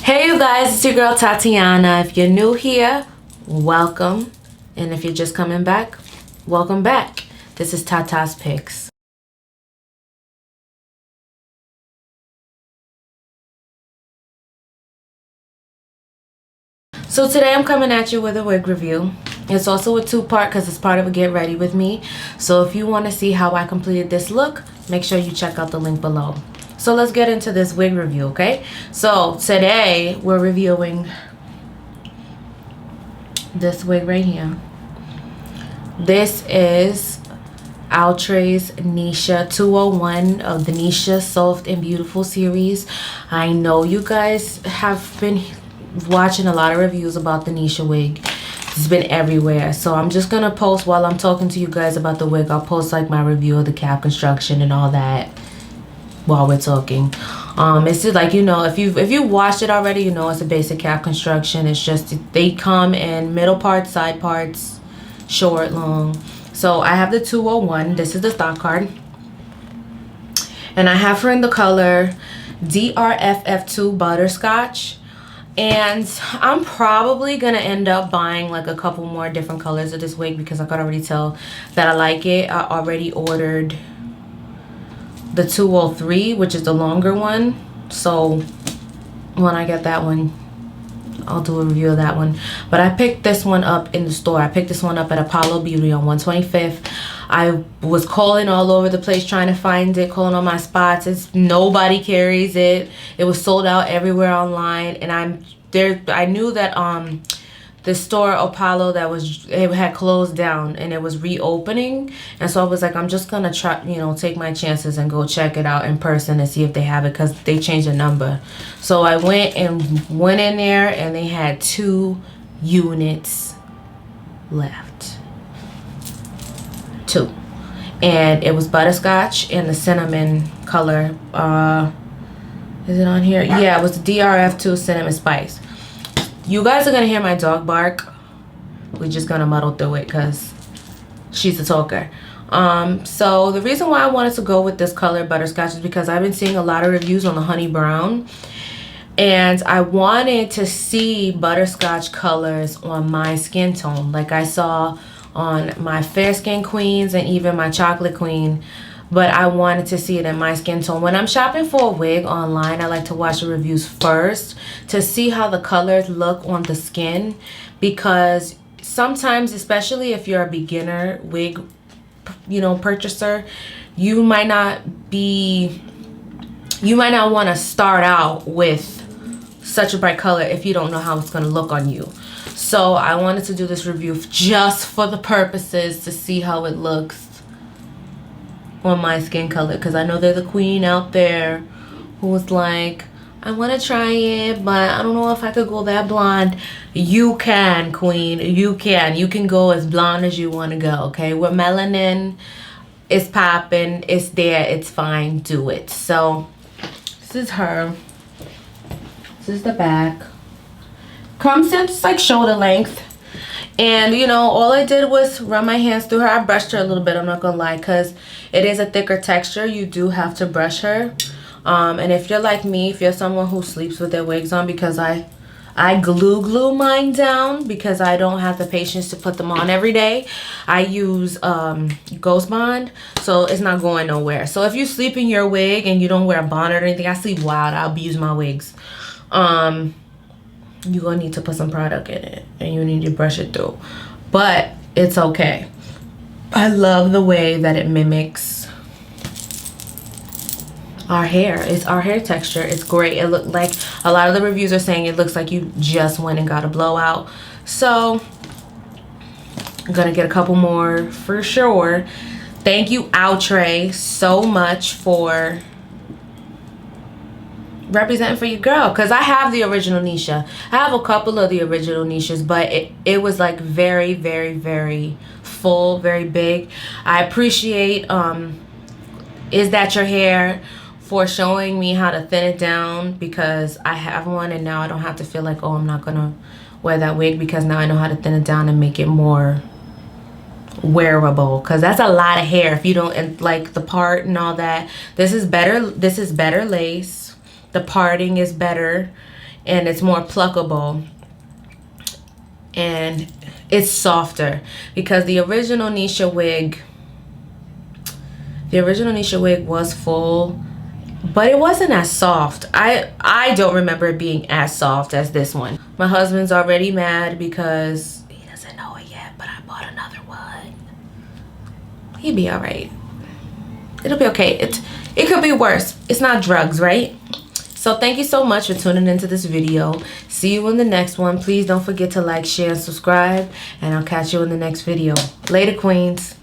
Hey you guys, it's your girl Tatiana. If you're new here, welcome. And if you're just coming back, welcome back. This is TatasPicks. So today I'm coming at you with a wig review. It's also a two-part because it's part of a get ready with me. So if you want to see how I completed this look, make sure you check out the link below. So let's get into this wig review, okay? So today we're reviewing this wig right here. This is Outre's Neesha 201 of the Neesha Soft and Beautiful series. I know you guys have been watching a lot of reviews about the Neesha wig. It's been everywhere. So I'm just gonna post while I'm talking to you guys about the wig. I'll post like my review of the cap construction and all that while we're talking. It's just like, you know, if you watched it already, you know it's a basic cap construction. It's just they come in middle parts, side parts, short, long. So I have the 201. This is the stock card, and I have her in the color DRFF2 Butterscotch. And I'm probably gonna end up buying like a couple more different colors of this wig because I could already tell that I like it. I already ordered the 203, which is the longer one. So when I get that one, I'll do a review of that one. But I picked this one up in the store. I picked this one up at Apollo Beauty on 125th. I was calling all over the place trying to find it, calling on my spots. Nobody carries it. It was sold out everywhere online, and I knew that the store Apollo it had closed down and it was reopening, and so I was like, I'm just gonna try, you know, take my chances and go check it out in person and see if they have it, because they changed the number. So I went in there and they had 2 units left. 2. And it was butterscotch in the cinnamon color. Is it on here? Yeah, it was the DRF2 cinnamon spice. You guys are gonna hear my dog bark. We're just gonna muddle through it because she's a talker. So the reason why I wanted to go with this color butterscotch is because I've been seeing a lot of reviews on the honey brown, and I wanted to see butterscotch colors on my skin tone, like I saw on my fair skin queens and even my chocolate queen. But I wanted to see it in my skin tone. When I'm shopping for a wig online, I like to watch the reviews first to see how the colors look on the skin, because sometimes, especially if you're a beginner wig, you know, purchaser, you might not want to start out with such a bright color if you don't know how it's going to look on you. So I wanted to do this review just for the purposes to see how it looks on my skin color, because I know there's a queen out there who was like, I want to try it, but I don't know if I could go that blonde. You can, queen. You can go as blonde as you want to go, okay? With melanin, it's popping, it's there, it's fine, do it. So this is her. This is the back. Comes in just like shoulder length. And, you know, all I did was run my hands through her. I brushed her a little bit, I'm not gonna lie, because it is a thicker texture. You do have to brush her. And if you're like me, if you're someone who sleeps with their wigs on, because I glue mine down because I don't have the patience to put them on every day. I use Ghost Bond, so it's not going nowhere. So if you sleep in your wig and you don't wear a bonnet or anything, I sleep wild. I'll abuse my wigs. You're gonna need to put some product in it and you need to brush it through, but it's okay. I love the way that it mimics our hair. It's our hair texture. It's great. It looked like, a lot of the reviews are saying it looks like you just went and got a blowout. So I'm gonna get a couple more for sure. Thank you, Outre, so much for representing for your girl, because I have the original Neesha. I have a couple of the original Neeshas, but it was like very, very, very full, very big. I appreciate Is That Your Hair for showing me how to thin it down, because I have one and now I don't have to feel like, oh, I'm not gonna wear that wig, because now I know how to thin it down and make it more wearable, because that's a lot of hair if you don't, and like the part and all that. This is better lace. The parting is better, and it's more pluckable, and it's softer, because the original Neesha wig was full, but it wasn't as soft. I don't remember it being as soft as this one. My husband's already mad because he doesn't know it yet, but I bought another one. He'd be all right. It'll be okay. It could be worse. It's not drugs, right? So thank you so much for tuning into this video. See you in the next one. Please don't forget to like, share, and subscribe, and I'll catch you in the next video. Later, queens.